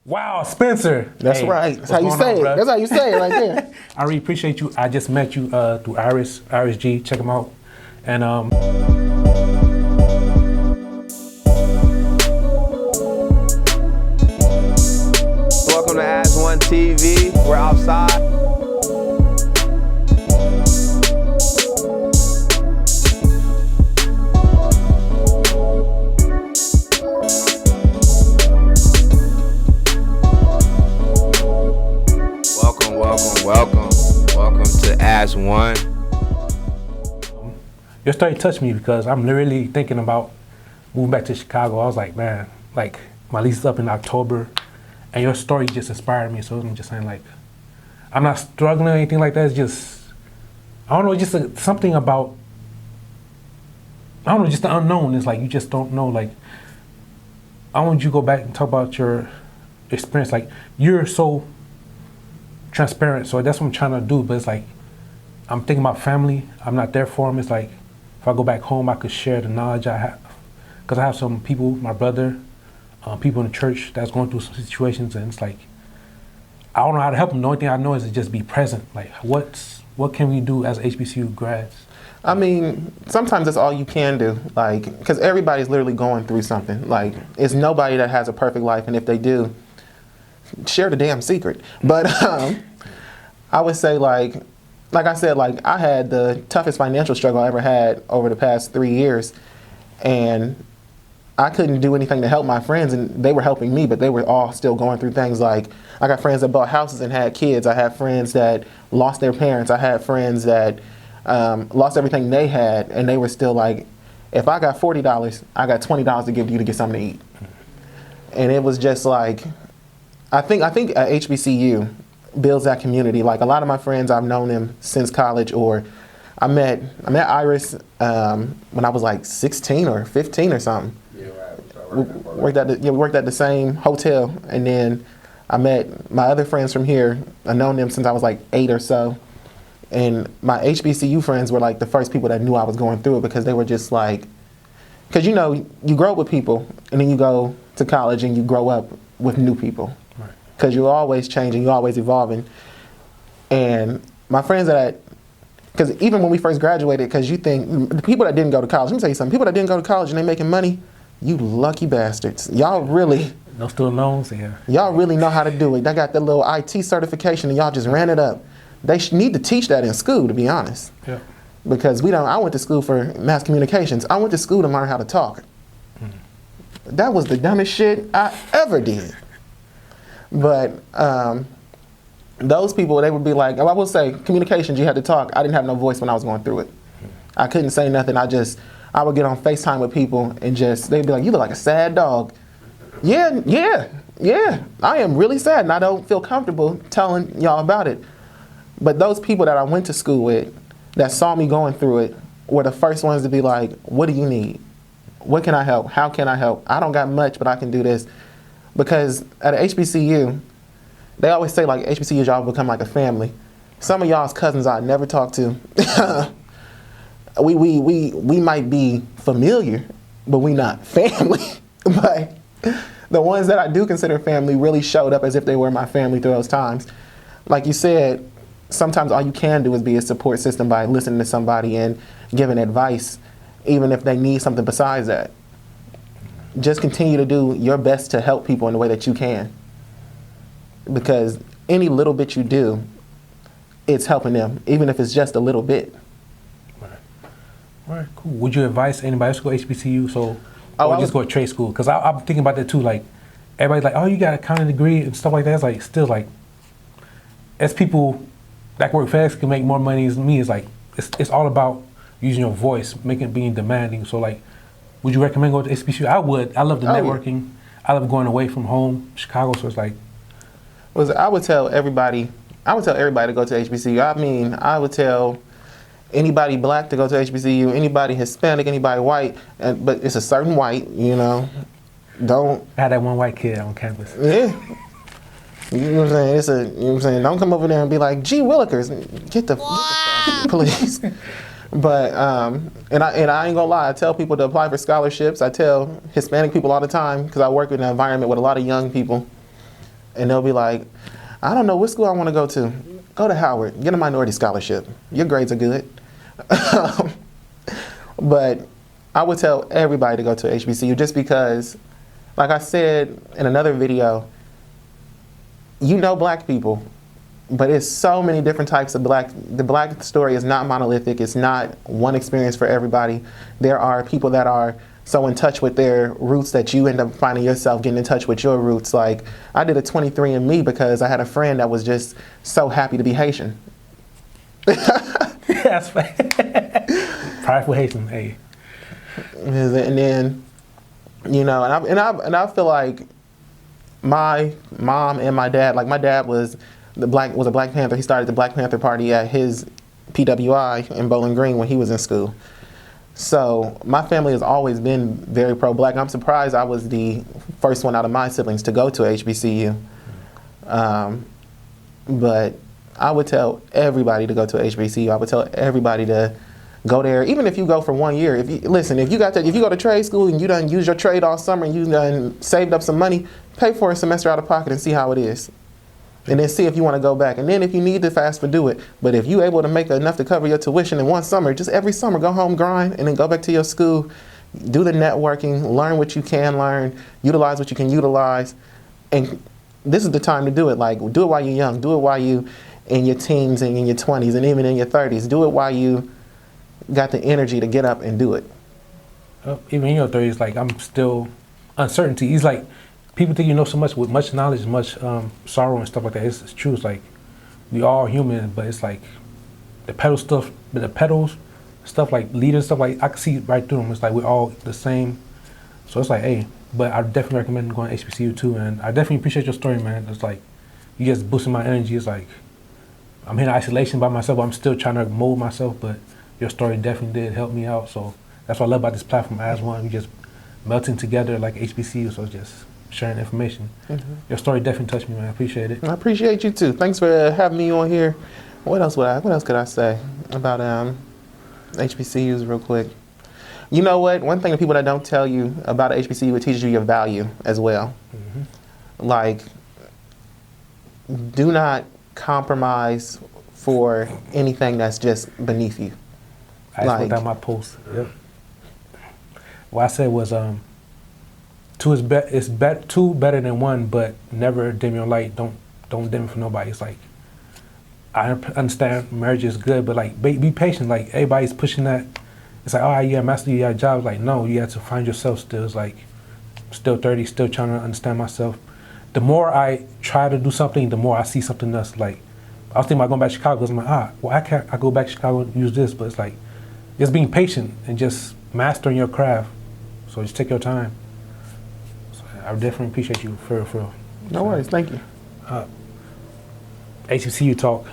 Wow, Spencer. That's hey, right. That's how you say it. Bro? That's how you say it right there. I really appreciate you. I just met you through Iris G. Check them out. And welcome to AS1ONE TV. We're outside. Welcome to AS1ONE. Your story touched me because I'm literally thinking about moving back to Chicago. I was like, man, like my lease is up in October, and your story just inspired me. So I'm just saying, like, I'm not struggling or anything like that. It's just, I don't know, just something about, I don't know, just the unknown. It's like you just don't know. Like, I want you to go back and talk about your experience. Like, you're so transparent, so that's what I'm trying to do. But it's like, I'm thinking about family. I'm not there for them. It's like, if I go back home, I could share the knowledge I have. Because I have some people, my brother, people in the church that's going through some situations, and it's like, I don't know how to help them. The only thing I know is to just be present. Like, what can we do as HBCU grads? I mean, sometimes that's all you can do. Like, because everybody's literally going through something. Like, it's nobody that has a perfect life, and if they do, share the damn secret. But I would say, like I said, like, I had the toughest financial struggle I ever had over the past 3 years, and I couldn't do anything to help my friends, and they were helping me, but they were all still going through things. Like, I got friends that bought houses and had kids. I had friends that lost their parents. I had friends that lost everything they had, and they were still like, if I got $40, I got $20 to give you to get something to eat. And it was just like, I think HBCU builds that community. Like, a lot of my friends, I've known them since college, or I met Iris when I was like 16 or 15 or something. Yeah, right. We worked at the same hotel, and then I met my other friends from here. I've known them since I was like 8 or so. And my HBCU friends were like the first people that knew I was going through it, because they were just like, because, you know, you grow up with people, and then you go to college and you grow up with new people. Because you're always changing, you're always evolving. And my friends because even when we first graduated, because you think, the people that didn't go to college, let me tell you something, people that didn't go to college and they making money, you lucky bastards. Y'all really. No student loans, yeah. Y'all really know how to do it. They got that little IT certification and y'all just ran it up. They need to teach that in school, to be honest. Yeah. Because I went to school for mass communications. I went to school to learn how to talk. That was the dumbest shit I ever did. But those people, they would be like, I will say, communications, you had to talk. I didn't have no voice when I was going through it. I couldn't say nothing. I would get on FaceTime with people and they'd be like, you look like a sad dog. Yeah. I am really sad, and I don't feel comfortable telling y'all about it. But those people that I went to school with, that saw me going through it, were the first ones to be like, what do you need? What can I help? How can I help? I don't got much, but I can do this. Because at a HBCU, they always say, like, HBCUs, y'all become like a family. Some of y'all's cousins I never talked to. we might be familiar, but we not family. But the ones that I do consider family really showed up as if they were my family through those times. Like you said, sometimes all you can do is be a support system by listening to somebody and giving advice, even if they need something besides that. Just continue to do your best to help people in the way that you can. Because any little bit you do, it's helping them, even if it's just a little bit. All right, cool. Would you advise anybody else to go HBCU, or just go to trade school? Because I'm thinking about that too. Like, everybody's like, oh, you got a accounting degree and stuff like that. It's like, still, like, as people that work fast can make more money than me, it's like, it's all about using your voice, being demanding. So, like, would you recommend going to HBCU? I would. I love the networking. Yeah. I love going away from home, Chicago. So it's like. I would tell everybody to go to HBCU. I mean, I would tell anybody black to go to HBCU, anybody Hispanic, anybody white, but it's a certain white, you know. Don't. I had that one white kid on campus. Yeah. You know what I'm saying? You know what I'm saying? Don't come over there and be like, gee willikers, get the please. But and I ain't gonna lie, I tell people to apply for scholarships. I tell Hispanic people all the time, because I work in an environment with a lot of young people. and they'll be like, I don't know what school I want to go to. Go to Howard, get a minority scholarship. Your grades are good. But I would tell everybody to go to HBCU just because, like I said in another video, you know black people, but it's so many different types of black. The black story is not monolithic. It's not one experience for everybody. There are people that are so in touch with their roots that you end up finding yourself getting in touch with your roots. Like, I did a 23andMe because I had a friend that was just so happy to be Haitian. That's prideful Haitian, hey. And then, you know, and I feel like my mom and my dad, like my dad was a Black Panther. He started the Black Panther Party at his PWI in Bowling Green when he was in school. So my family has always been very pro-black. I'm surprised I was the first one out of my siblings to go to HBCU. But I would tell everybody to go to HBCU. I would tell everybody to go there, even if you go for 1 year. If you go to trade school and you done use your trade all summer and you done saved up some money, pay for a semester out of pocket and see how it is. And then see if you want to go back. And then if you need to FAFSA, do it. But if you're able to make enough to cover your tuition in one summer, just every summer go home, grind, and then go back to your school, do the networking, learn what you can learn, utilize what you can utilize. And this is the time to do it. Like, do it while you're young. Do it while you in your teens and in your 20s and even in your 30s. Do it while you got the energy to get up and do it. Even in your 30s, like, I'm still uncertainty. It's like, people think you know so much with much knowledge, much sorrow and stuff like that. It's true. It's like we all human, but it's like the pedal stuff, like leaders stuff, like I can see right through them. It's like we're all the same. So it's like, hey, but I definitely recommend going to HBCU too. And I definitely appreciate your story, man. It's like you just boosting my energy. It's like I'm in isolation by myself. But I'm still trying to mold myself, but your story definitely did help me out. So that's what I love about this platform, AS1ONE. We just melting together like HBCU. So it's just sharing information. Mm-hmm. Your story definitely touched me, man. I appreciate it. I appreciate you too. Thanks for having me on here. What else could I say about HBCUs real quick? You know what? One thing that people that don't tell you about HBCU, it teaches you your value as well. Mm-hmm. Like, do not compromise for anything that's just beneath you. I just put down my post. Yep. What I said was two better than one, but never dim your light. Don't dim it for nobody. It's like, I understand marriage is good, but like be patient. Like everybody's pushing that. It's like, oh, you got a master, you got a job. It's like, no, you have to find yourself still. It's like, still 30, still trying to understand myself. The more I try to do something, the more I see something else. Like, I was thinking about going back to Chicago because I'm like, well, I go back to Chicago and use this, but it's like, just being patient and just mastering your craft. So just take your time. So I definitely appreciate you for real. No worries, thank you. HBCU talk.